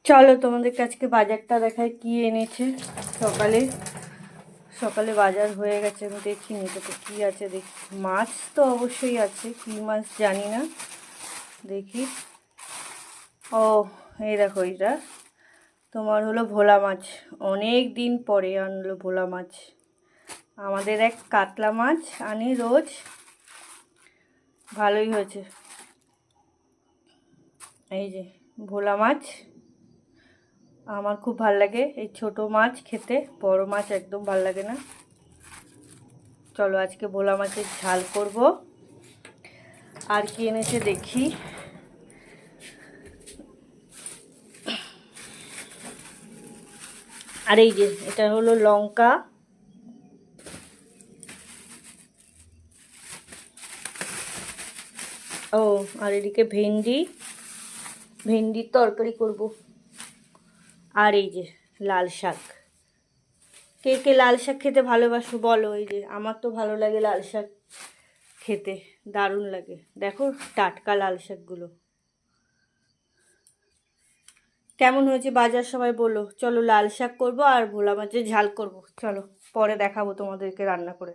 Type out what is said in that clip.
চলো তোমাদেরকে আজকে বাজারটা দেখায় কি এনেছে। সকালে সকালে বাজার হয়ে গেছে, আমি দেখিনি তো কি আছে দেখি। মাছ তো অবশ্যই আছে, কি মাছ জানি না, দেখি। ও এই দেখো, এটা তোমার হলো ভোলা মাছ। অনেক দিন পরে আনলো ভোলা মাছ। আমাদের এক কাতলা মাছ আনি রোজ, ভালোই হয়েছে। এই যে ভোলা মাছ, আমার খুব ভাল লাগে এই ছোট মাছ খেতে, বড় মাছ একদম ভাল লাগে না। চলো আজকে ভোলা মাছের ঝাল করব। আর কি এনেছে দেখি। আর এই যে এটা হলো লঙ্কা, ও আর এদিকে ভেন্ডির তরকারি করব। আর এই যে লাল শাক। কে কে লাল শাক খেতে ভালোবাসো বলো। এই যে আমার তো ভালো লাগে লাল শাক খেতে, দারুণ লাগে। দেখো টাটকা লাল শাকগুলো কেমন হয়েছে বাজার, সবাই বলো। চলো লাল শাক করবো আর ভোলা মাছের ঝাল করব। চলো পরে দেখাবো তোমাদেরকে রান্না করে।